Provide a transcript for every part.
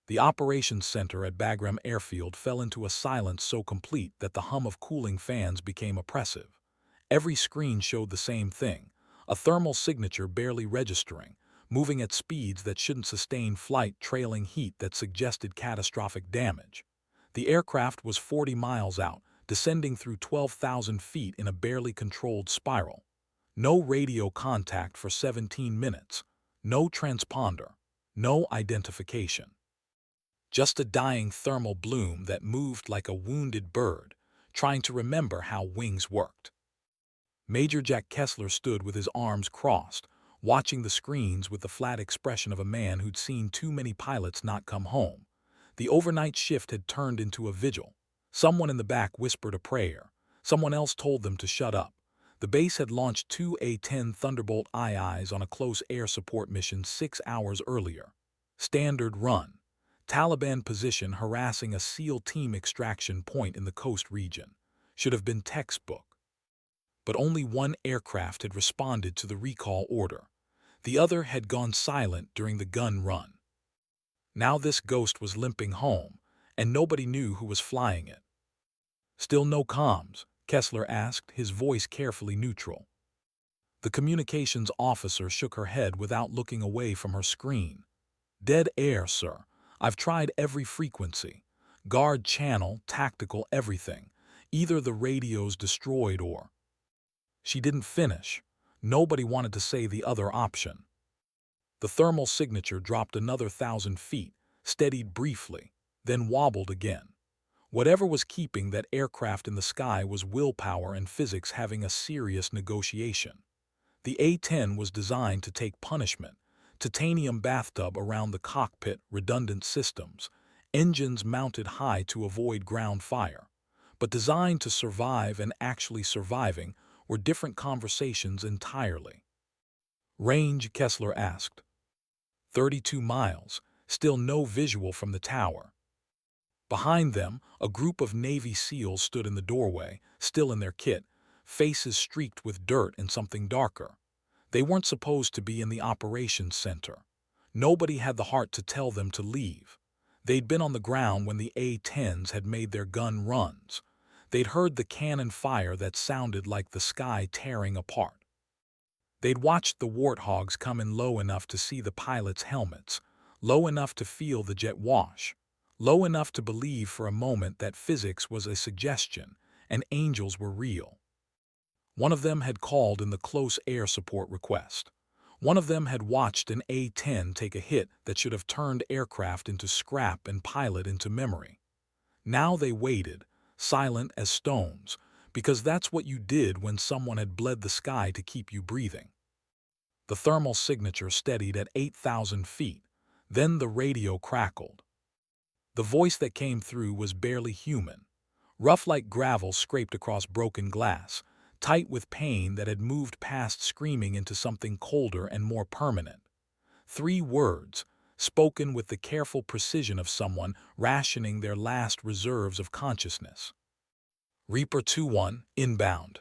The operations center at Bagram Airfield fell into a silence so complete that the hum of cooling fans became oppressive. Every screen showed the same thing, a thermal signature barely registering, moving at speeds that shouldn't sustain flight, trailing heat that suggested catastrophic damage. The aircraft was 40 miles out, descending through 12,000 feet in a barely controlled spiral. No radio contact for 17 minutes, no transponder, no identification. Just a dying thermal bloom that moved like a wounded bird, trying to remember how wings worked. Major Jack Kessler stood with his arms crossed, watching the screens with the flat expression of a man who'd seen too many pilots not come home. The overnight shift had turned into a vigil. Someone in the back whispered a prayer. Someone else told them to shut up. The base had launched two A-10 Thunderbolt IIs on a close air support mission 6 hours earlier. Standard run. Taliban position harassing a SEAL team extraction point in the coast region. Should have been textbook. But only one aircraft had responded to the recall order. The other had gone silent during the gun run. Now this ghost was limping home, and nobody knew who was flying it. Still no comms, Kessler asked, his voice carefully neutral. The communications officer shook her head without looking away from her screen. Dead air, sir. I've tried every frequency. Guard channel, tactical, everything. Either the radio's destroyed or... She didn't finish. Nobody wanted to say the other option. The thermal signature dropped another 1,000 feet, steadied briefly, then wobbled again. Whatever was keeping that aircraft in the sky was willpower and physics having a serious negotiation. The A-10 was designed to take punishment. Titanium bathtub around the cockpit, redundant systems, engines mounted high to avoid ground fire. But designed to survive and actually surviving were different conversations entirely. Range, Kessler asked. 32 miles, still no visual from the tower. Behind them, a group of Navy SEALs stood in the doorway, still in their kit, faces streaked with dirt and something darker. They weren't supposed to be in the operations center. Nobody had the heart to tell them to leave. They'd been on the ground when the A-10s had made their gun runs. They'd heard the cannon fire that sounded like the sky tearing apart. They'd watched the warthogs come in low enough to see the pilots' helmets, low enough to feel the jet wash, low enough to believe for a moment that physics was a suggestion and angels were real. One of them had called in the close air support request. One of them had watched an A-10 take a hit that should have turned aircraft into scrap and pilot into memory. Now they waited, silent as stones, because that's what you did when someone had bled the sky to keep you breathing. The thermal signature steadied at 8,000 feet. Then the radio crackled. The voice that came through was barely human, rough like gravel scraped across broken glass, tight with pain that had moved past screaming into something colder and more permanent. 3 words, spoken with the careful precision of someone rationing their last reserves of consciousness. Reaper 2-1, inbound.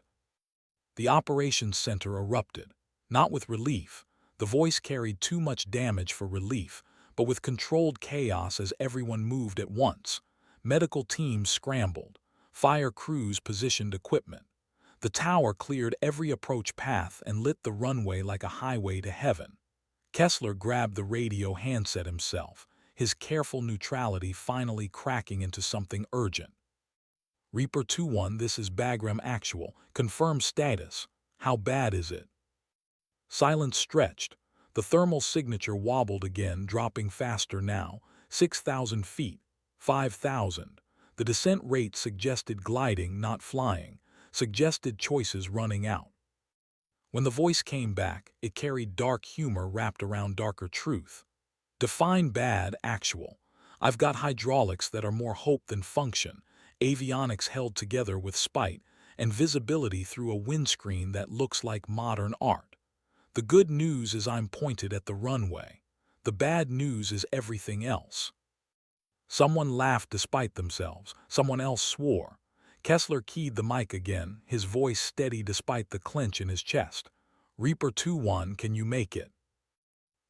The operations center erupted, not with relief. The voice carried too much damage for relief, but with controlled chaos as everyone moved at once. Medical teams scrambled. Fire crews positioned equipment. The tower cleared every approach path and lit the runway like a highway to heaven. Kessler grabbed the radio handset himself, his careful neutrality finally cracking into something urgent. Reaper 2-1, this is Bagram Actual. Confirm status. How bad is it? Silence stretched. The thermal signature wobbled again, dropping faster now. 6,000 feet. 5,000. The descent rate suggested gliding, not flying. Suggested choices running out. When the voice came back, it carried dark humor wrapped around darker truth. Define bad, actual. I've got hydraulics that are more hope than function, avionics held together with spite, and visibility through a windscreen that looks like modern art. The good news is I'm pointed at the runway. The bad news is everything else. Someone laughed despite themselves. Someone else swore. Kessler keyed the mic again, his voice steady despite the clench in his chest. Reaper 2-1, can you make it?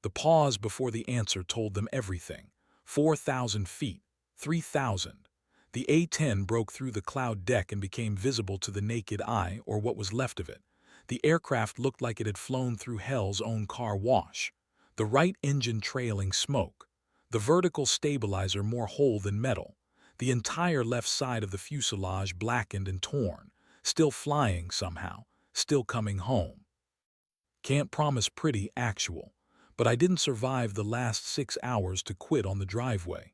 The pause before the answer told them everything. 4,000 feet, 3,000. The A-10 broke through the cloud deck and became visible to the naked eye, or what was left of it. The aircraft looked like it had flown through hell's own car wash. The right engine trailing smoke. The vertical stabilizer more whole than metal. The entire left side of the fuselage blackened and torn. Still flying somehow. Still coming home. Can't promise pretty, actual. But I didn't survive the last 6 hours to quit on the driveway.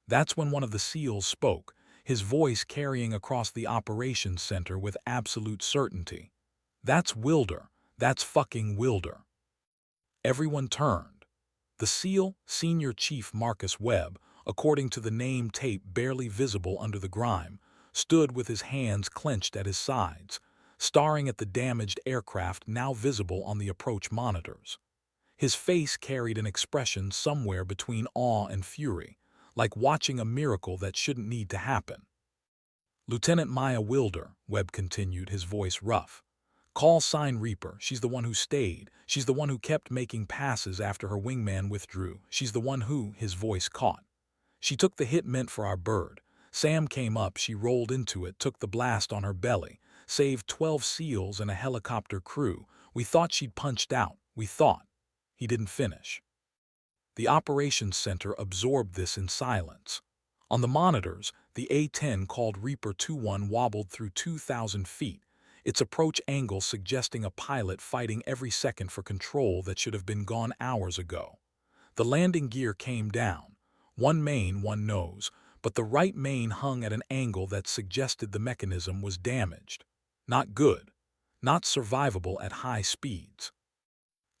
That's when one of the SEALs spoke, his voice carrying across the operations center with absolute certainty. That's Wilder. That's fucking Wilder. Everyone turned. The SEAL, Senior Chief Marcus Webb, according to the name tape barely visible under the grime, stood with his hands clenched at his sides, staring at the damaged aircraft now visible on the approach monitors. His face carried an expression somewhere between awe and fury, like watching a miracle that shouldn't need to happen. Lieutenant Maya Wilder, Webb continued, his voice rough. Call sign Reaper. She's the one who stayed. She's the one who kept making passes after her wingman withdrew. She's the one who, his voice caught. She took the hit meant for our bird. Sam came up, she rolled into it, took the blast on her belly, saved 12 SEALs and a helicopter crew. We thought she'd punched out. We thought. He didn't finish. The operations center absorbed this in silence. On the monitors, the A-10 called Reaper 2-1 wobbled through 2,000 feet, its approach angle suggesting a pilot fighting every second for control that should have been gone hours ago. The landing gear came down. One main, one nose, but the right main hung at an angle that suggested the mechanism was damaged. Not good. Not survivable at high speeds.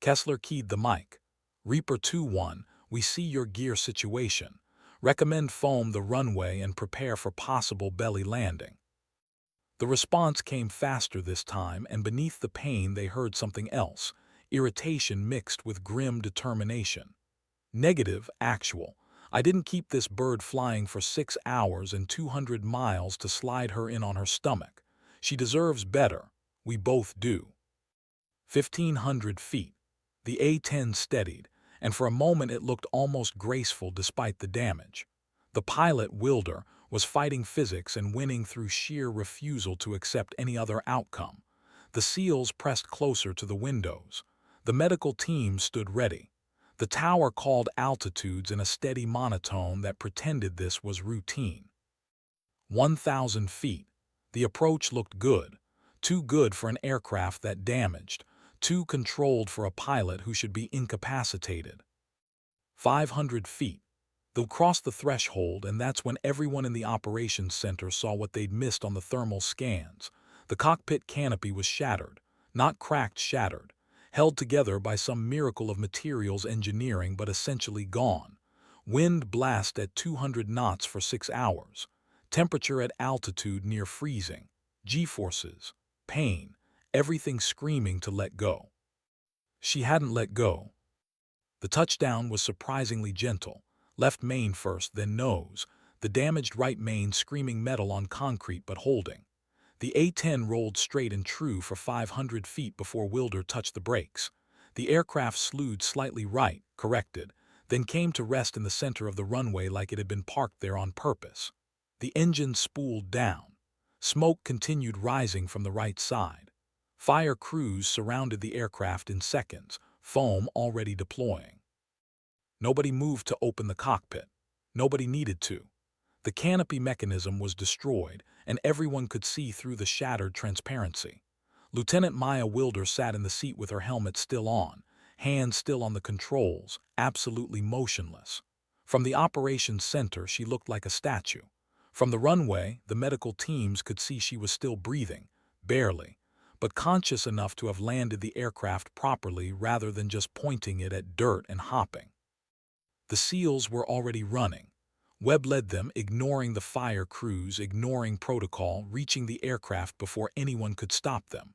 Kessler keyed the mic. Reaper 2-1, we see your gear situation. Recommend foam the runway and prepare for possible belly landing. The response came faster this time, and beneath the pain they heard something else, irritation mixed with grim determination. Negative, actual. I didn't keep this bird flying for 6 hours and 200 miles to slide her in on her stomach. She deserves better. We both do. 1,500 feet. The A-10 steadied, and for a moment it looked almost graceful despite the damage. The pilot, Wilder, was fighting physics and winning through sheer refusal to accept any other outcome. The SEALs pressed closer to the windows. The medical team stood ready. The tower called altitudes in a steady monotone that pretended this was routine. 1,000 feet. The approach looked good. Too good for an aircraft that damaged. Too controlled for a pilot who should be incapacitated. 500 feet. They'll cross the threshold, and that's when everyone in the operations center saw what they'd missed on the thermal scans. The cockpit canopy was shattered. Not cracked, shattered. Held together by some miracle of materials engineering, but essentially gone. Wind blast at 200 knots for 6 hours. Temperature at altitude near freezing. G-forces. Pain. Everything screaming to let go. She hadn't let go. The touchdown was surprisingly gentle. Left main first, then nose. The damaged right main screaming metal on concrete but holding. The A-10 rolled straight and true for 500 feet before Wilder touched the brakes. The aircraft slewed slightly right, corrected, then came to rest in the center of the runway like it had been parked there on purpose. The engine spooled down. Smoke continued rising from the right side. Fire crews surrounded the aircraft in seconds, foam already deploying. Nobody moved to open the cockpit. Nobody needed to. The canopy mechanism was destroyed, and everyone could see through the shattered transparency. Lieutenant Maya Wilder sat in the seat with her helmet still on, hands still on the controls, absolutely motionless. From the operations center, she looked like a statue. From the runway, the medical teams could see she was still breathing, barely, but conscious enough to have landed the aircraft properly rather than just pointing it at dirt and hopping. The SEALs were already running. Webb led them, ignoring the fire crews, ignoring protocol, reaching the aircraft before anyone could stop them.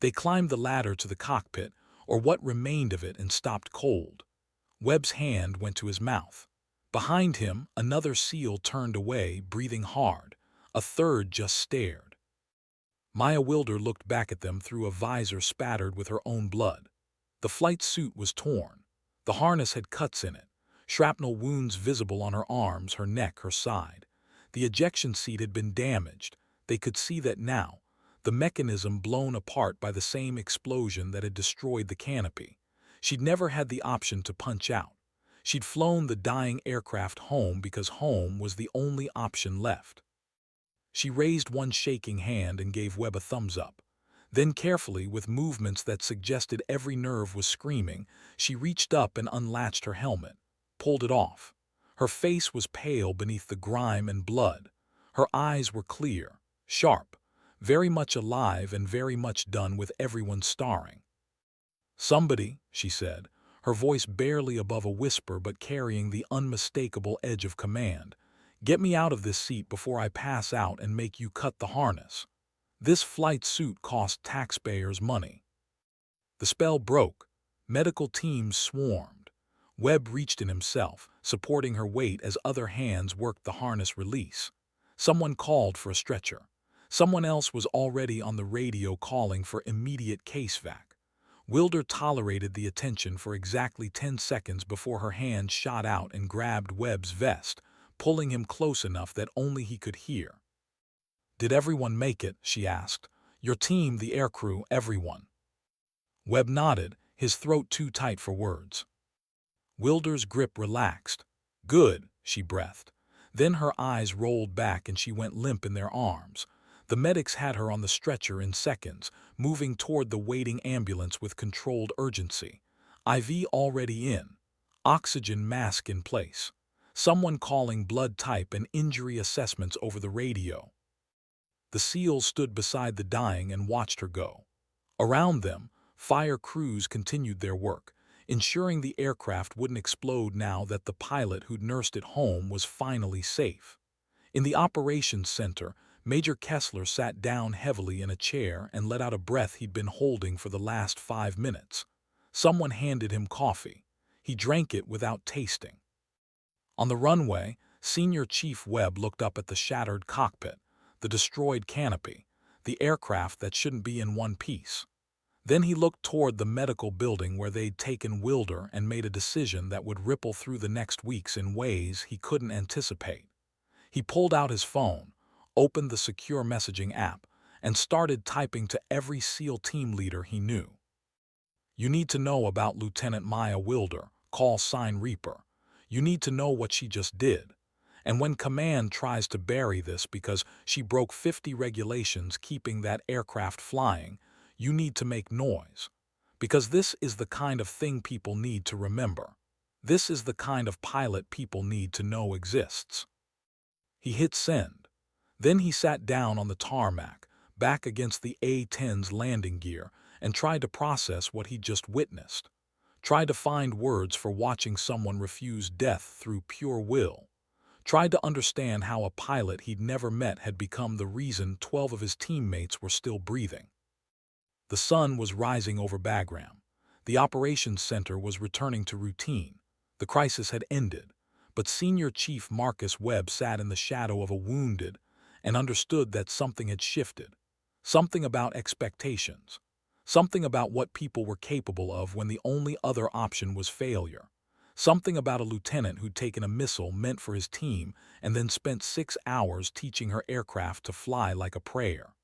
They climbed the ladder to the cockpit, or what remained of it, and stopped cold. Webb's hand went to his mouth. Behind him, another SEAL turned away, breathing hard. A third just stared. Maya Wilder looked back at them through a visor spattered with her own blood. The flight suit was torn. The harness had cuts in it. shrapnel wounds visible on her arms, her neck, her side. The ejection seat had been damaged. They could see that now, the mechanism blown apart by the same explosion that had destroyed the canopy. She'd never had the option to punch out. She'd flown the dying aircraft home because home was the only option left. She raised one shaking hand and gave Webb a thumbs up. Then carefully, with movements that suggested every nerve was screaming, she reached up and unlatched her helmet, pulled it off. Her face was pale beneath the grime and blood. Her eyes were clear, sharp, very much alive and very much done with everyone staring. "Somebody," she said, her voice barely above a whisper but carrying the unmistakable edge of command, "get me out of this seat before I pass out and make you cut the harness. This flight suit cost taxpayers' money." The spell broke. Medical teams swarmed. Webb reached in himself, supporting her weight as other hands worked the harness release. Someone called for a stretcher. Someone else was already on the radio calling for immediate case vac. Wilder tolerated the attention for exactly 10 seconds before her hand shot out and grabbed Webb's vest, pulling him close enough that only he could hear. "Did everyone make it?" she asked. "Your team, the aircrew, everyone?" Webb nodded, his throat too tight for words. Wilder's grip relaxed. "Good," she breathed. Then her eyes rolled back and she went limp in their arms. The medics had her on the stretcher in seconds, moving toward the waiting ambulance with controlled urgency. IV already in. Oxygen mask in place. Someone calling blood type and injury assessments over the radio. The SEALs stood beside the dying and watched her go. Around them, fire crews continued their work, ensuring the aircraft wouldn't explode now that the pilot who'd nursed it home was finally safe. In the operations center, Major Kessler sat down heavily in a chair and let out a breath he'd been holding for the last 5 minutes. Someone handed him coffee. He drank it without tasting. On the runway, Senior Chief Webb looked up at the shattered cockpit, the destroyed canopy, the aircraft that shouldn't be in one piece. Then he looked toward the medical building where they'd taken Wilder and made a decision that would ripple through the next weeks in ways he couldn't anticipate. He pulled out his phone, opened the secure messaging app, and started typing to every SEAL team leader he knew. "You need to know about Lieutenant Maya Wilder, call sign Reaper. You need to know what she just did. And when command tries to bury this because she broke 50 regulations keeping that aircraft flying, you need to make noise. Because this is the kind of thing people need to remember. This is the kind of pilot people need to know exists." He hit send. Then he sat down on the tarmac, back against the A-10's landing gear, and tried to process what he'd just witnessed. Tried to find words for watching someone refuse death through pure will. Tried to understand how a pilot he'd never met had become the reason 12 of his teammates were still breathing. The sun was rising over Bagram. The operations center was returning to routine. The crisis had ended, but Senior Chief Marcus Webb sat in the shadow of a wounded and understood that something had shifted. Something about expectations. Something about what people were capable of when the only other option was failure. Something about a lieutenant who'd taken a missile meant for his team and then spent 6 hours teaching her aircraft to fly like a prayer.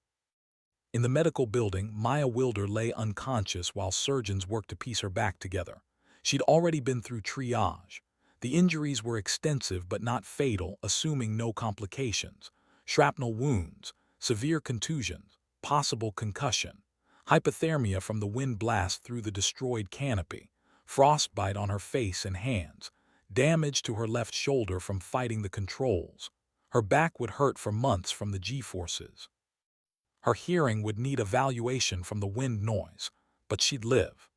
In the medical building, Maya Wilder lay unconscious while surgeons worked to piece her back together. She'd already been through triage. The injuries were extensive but not fatal, assuming no complications. Shrapnel wounds, severe contusions, possible concussion, hypothermia from the wind blast through the destroyed canopy, frostbite on her face and hands, damage to her left shoulder from fighting the controls. Her back would hurt for months from the G-forces. Her hearing would need evaluation from the wind noise, but she'd live.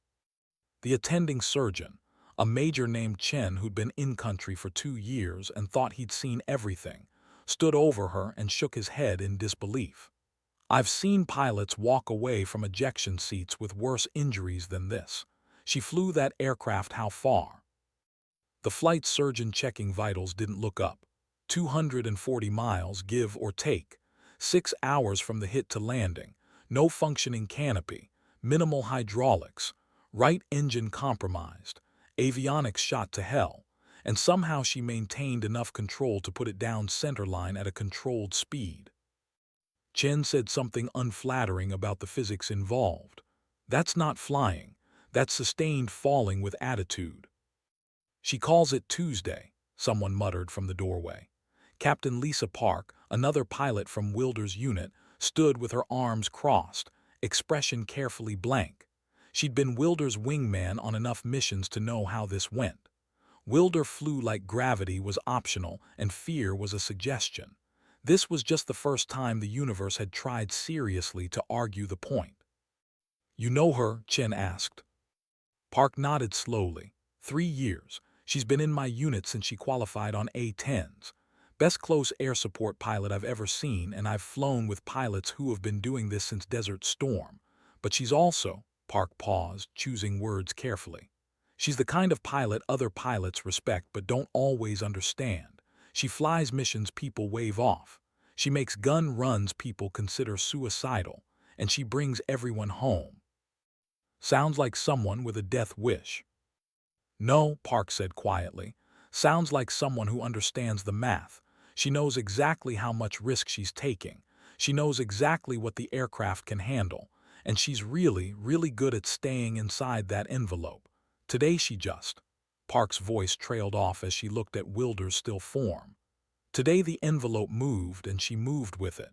The attending surgeon, a major named Chen who'd been in-country for 2 years and thought he'd seen everything, stood over her and shook his head in disbelief. "I've seen pilots walk away from ejection seats with worse injuries than this. She flew that aircraft how far?" The flight surgeon checking vitals didn't look up. 240 miles, give or take. 6 hours from the hit to landing. No functioning canopy. Minimal hydraulics. Right engine compromised. Avionics shot to hell. and somehow she maintained enough control to put it down centerline at a controlled speed. Chen said something unflattering about the physics involved. That's not flying. That's sustained falling with attitude. She calls it Tuesday, someone muttered from the doorway. Captain Lisa Park, another pilot from Wilder's unit, stood with her arms crossed, expression carefully blank. She'd been Wilder's wingman on enough missions to know how this went. Wilder flew like gravity was optional and fear was a suggestion. This was just the first time the universe had tried seriously to argue the point. "You know her?" Chen asked. Park nodded slowly. 3 years. She's been in my unit since she qualified on A-10s. Best close air support pilot I've ever seen, and I've flown with pilots who have been doing this since Desert Storm. But she's also, Park paused, choosing words carefully. She's the kind of pilot other pilots respect but don't always understand. She flies missions people wave off. She makes gun runs people consider suicidal, and she brings everyone home. Sounds like someone with a death wish. No, Park said quietly. Sounds like someone who understands the math. She knows exactly how much risk she's taking. She knows exactly what the aircraft can handle. And she's really, really good at staying inside that envelope. Today she just... Park's voice trailed off as she looked at Wilder's still form. Today the envelope moved and she moved with it.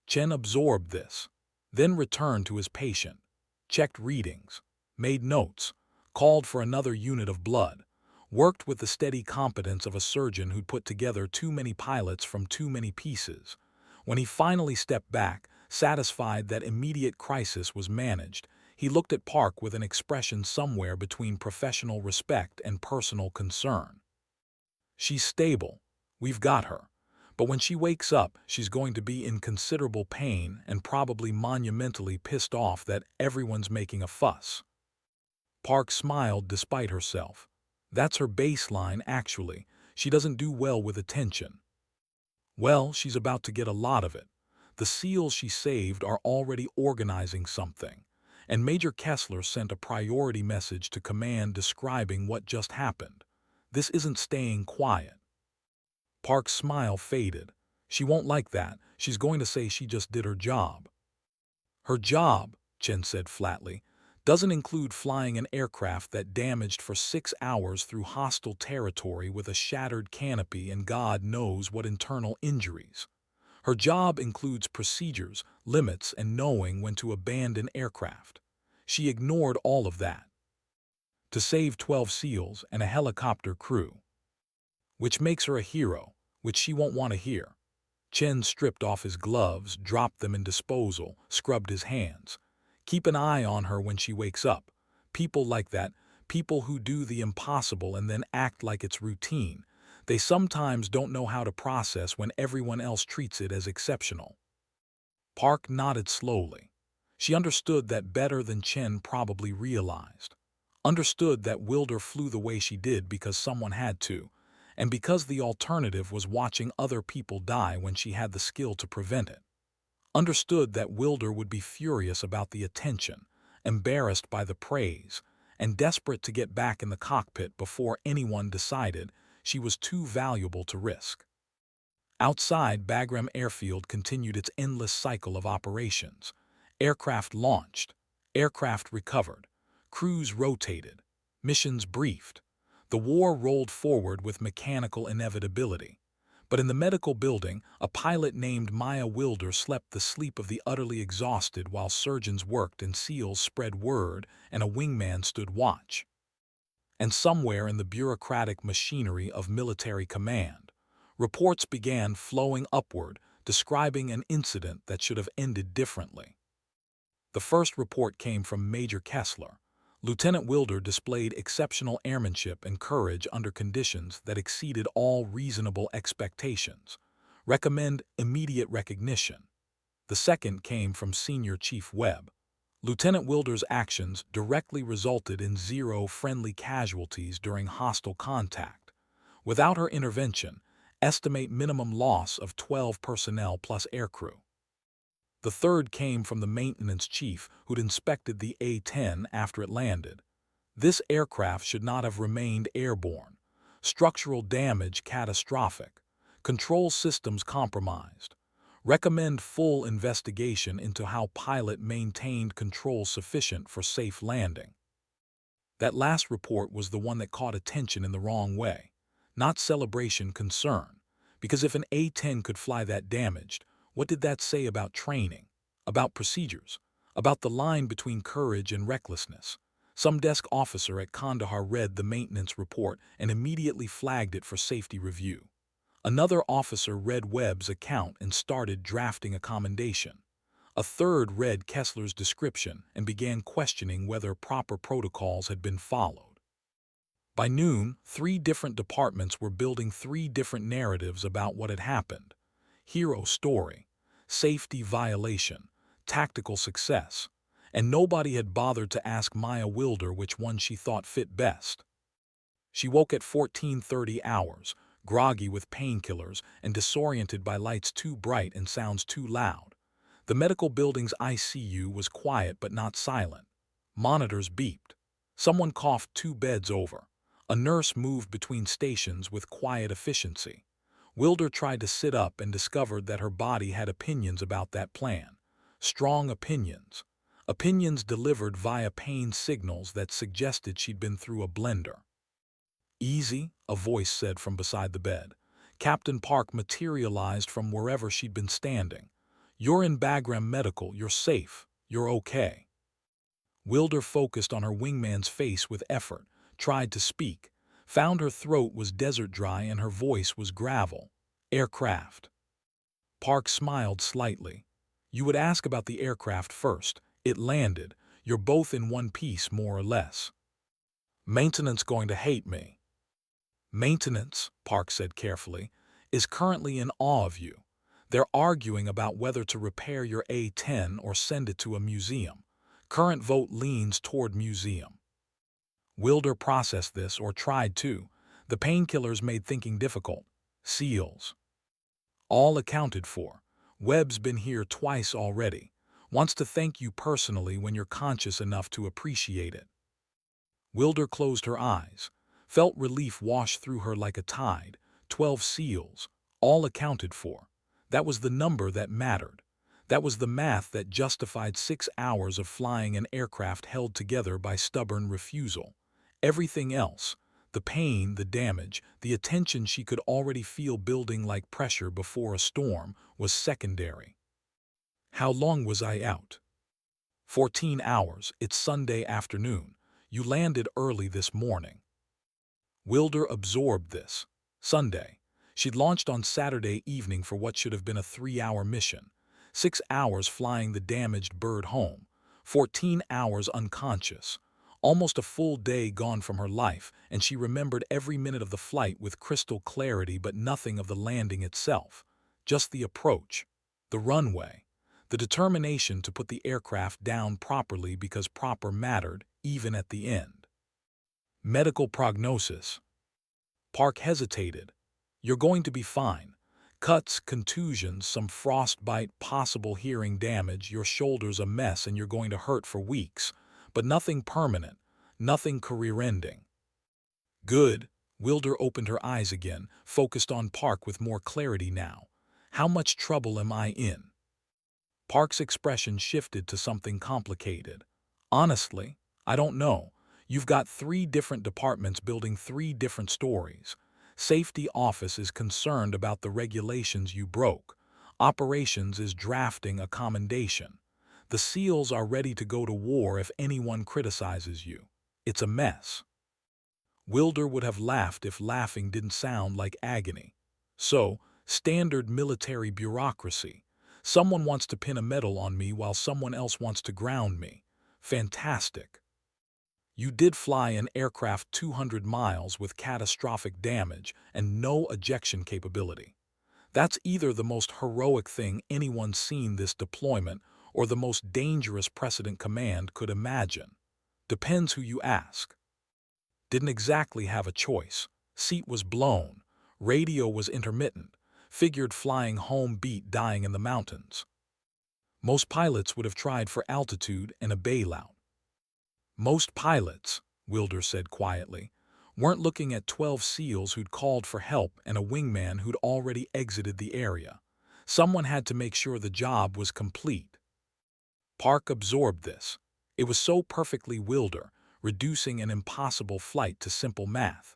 Chen absorbed this, then returned to his patient, checked readings, made notes, called for another unit of blood, worked with the steady competence of a surgeon who'd put together too many pilots from too many pieces. When he finally stepped back, satisfied that immediate crisis was managed, he looked at Park with an expression somewhere between professional respect and personal concern. She's stable. We've got her. But when she wakes up, she's going to be in considerable pain and probably monumentally pissed off that everyone's making a fuss. Park smiled despite herself. That's her baseline, actually. She doesn't do well with attention. Well, she's about to get a lot of it. The SEALs she saved are already organizing something, and Major Kessler sent a priority message to command describing what just happened. This isn't staying quiet. Park's smile faded. She won't like that. She's going to say she just did her job. Her job, Chen said flatly, doesn't include flying an aircraft that damaged for 6 hours through hostile territory with a shattered canopy and God knows what internal injuries. Her job includes procedures, limits, and knowing when to abandon aircraft. She ignored all of that to save 12 SEALs and a helicopter crew. Which makes her a hero, which she won't want to hear. Chen stripped off his gloves, dropped them in disposal, scrubbed his hands. Keep an eye on her when she wakes up. People like that, people who do the impossible and then act like it's routine, they sometimes don't know how to process when everyone else treats it as exceptional. Park nodded slowly. She understood that better than Chen probably realized. Understood that Wilder flew the way she did because someone had to, and because the alternative was watching other people die when she had the skill to prevent it. Understood that Wilder would be furious about the attention, embarrassed by the praise, and desperate to get back in the cockpit before anyone decided she was too valuable to risk. Outside, Bagram Airfield continued its endless cycle of operations. Aircraft launched, aircraft recovered, crews rotated, missions briefed. The war rolled forward with mechanical inevitability. But in the medical building, a pilot named Maya Wilder slept the sleep of the utterly exhausted while surgeons worked and SEALs spread word and a wingman stood watch. And somewhere in the bureaucratic machinery of military command, reports began flowing upward, describing an incident that should have ended differently. The first report came from Major Kessler. Lieutenant Wilder displayed exceptional airmanship and courage under conditions that exceeded all reasonable expectations. Recommend immediate recognition. The second came from Senior Chief Webb. Lieutenant Wilder's actions directly resulted in 0 friendly casualties during hostile contact. Without her intervention, estimate minimum loss of 12 personnel plus aircrew. The third came from the maintenance chief who'd inspected the A-10 after it landed. This aircraft should not have remained airborne. Structural damage catastrophic. Control systems compromised. Recommend full investigation into how pilot maintained control sufficient for safe landing. That last report was the one that caught attention in the wrong way. Not celebration, concern. Because if an A-10 could fly that damaged, what did that say about training, about procedures, about the line between courage and recklessness? Some desk officer at Kandahar read the maintenance report and immediately flagged it for safety review. Another officer read Webb's account and started drafting a commendation. A third read Kessler's description and began questioning whether proper protocols had been followed. By noon, 3 different departments were building 3 different narratives about what had happened. Hero story, safety violation, tactical success, and nobody had bothered to ask Maya Wilder which one she thought fit best. She woke at 14:30 hours, groggy with painkillers and disoriented by lights too bright and sounds too loud. The medical building's ICU was quiet but not silent. Monitors beeped. Someone coughed 2 beds over. A nurse moved between stations with quiet efficiency. Wilder tried to sit up and discovered that her body had opinions about that plan. Strong opinions. Opinions delivered via pain signals that suggested she'd been through a blender. "Easy," a voice said from beside the bed. Captain Park materialized from wherever she'd been standing. "You're in Bagram Medical, you're safe, you're okay." Wilder focused on her wingman's face with effort, tried to speak, found her throat was desert dry and her voice was gravel. "Aircraft." Park smiled slightly. "You would ask about the aircraft first. It landed. You're both in one piece, more or less." "Maintenance going to hate me." "Maintenance," Park said carefully, "is currently in awe of you. They're arguing about whether to repair your A-10 or send it to a museum. Current vote leans toward museum." Wilder processed this, or tried to. The painkillers made thinking difficult. SEALs. All accounted for. Webb's been here twice already. Wants to thank you personally when you're conscious enough to appreciate it. Wilder closed her eyes. Felt relief wash through her like a tide. 12 SEALs. All accounted for. That was the number that mattered. That was the math that justified 6 hours of flying an aircraft held together by stubborn refusal. Everything else, the pain, the damage, the attention she could already feel building like pressure before a storm, was secondary. "How long was I out?" 14 hours. It's Sunday afternoon. You landed early this morning." Wilder absorbed this. Sunday. She'd launched on Saturday evening for what should have been a 3-hour mission. 6 hours flying the damaged bird home. 14 hours unconscious. Almost a full day gone from her life, and she remembered every minute of the flight with crystal clarity, but nothing of the landing itself. Just the approach, the runway, the determination to put the aircraft down properly because proper mattered, even at the end. Medical prognosis. Park hesitated. "You're going to be fine. Cuts, contusions, some frostbite, possible hearing damage, your shoulder's a mess and you're going to hurt for weeks. But nothing permanent, nothing career-ending." "Good." Wilder opened her eyes again, focused on Park with more clarity now. "How much trouble am I in?" Park's expression shifted to something complicated. "Honestly, I don't know. You've got 3 different departments building 3 different stories. Safety office is concerned about the regulations you broke. Operations is drafting a commendation. The SEALs are ready to go to war if anyone criticizes you. It's a mess." Wilder would have laughed if laughing didn't sound like agony. "So, standard military bureaucracy. Someone wants to pin a medal on me while someone else wants to ground me. Fantastic. You did fly an aircraft 200 miles with catastrophic damage and no ejection capability. That's either the most heroic thing anyone's seen this deployment or the most dangerous precedent command could imagine. Depends who you ask." Didn't exactly have a choice. Seat was blown. Radio was intermittent. Figured flying home beat dying in the mountains. Most pilots would have tried for altitude and a bailout. "Most pilots," Wilder said quietly. weren't looking at 12 SEALs who'd called for help and a wingman who'd already exited the area. Someone had to make sure the job was complete. Park absorbed this. It was so perfectly Wilder, reducing an impossible flight to simple math.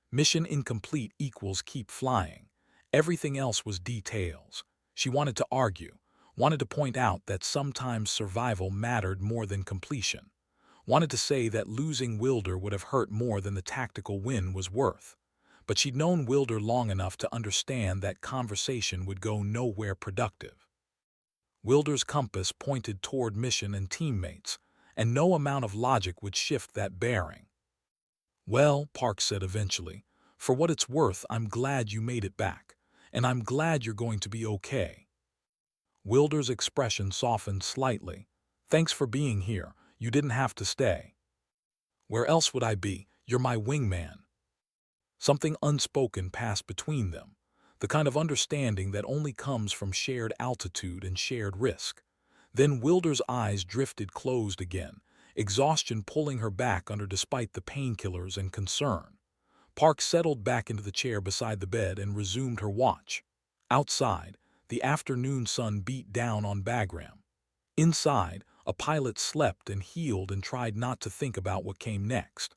Mission incomplete equals keep flying. Everything else was details. She wanted to argue, wanted to point out that sometimes survival mattered more than completion, wanted to say that losing Wilder would have hurt more than the tactical win was worth. But she'd known Wilder long enough to understand that conversation would go nowhere productive. Wilder's compass pointed toward mission and teammates, and no amount of logic would shift that bearing. "Well," Park said eventually, "for what it's worth, I'm glad you made it back, and I'm glad you're going to be okay." Wilder's expression softened slightly. "Thanks for being here. You didn't have to stay." "Where else would I be? You're my wingman." Something unspoken passed between them, the kind of understanding that only comes from shared altitude and shared risk. Then Wilder's eyes drifted closed again, exhaustion pulling her back under despite the painkillers and concern. Park settled back into the chair beside the bed and resumed her watch. Outside, the afternoon sun beat down on Bagram. Inside, a pilot slept and healed and tried not to think about what came next.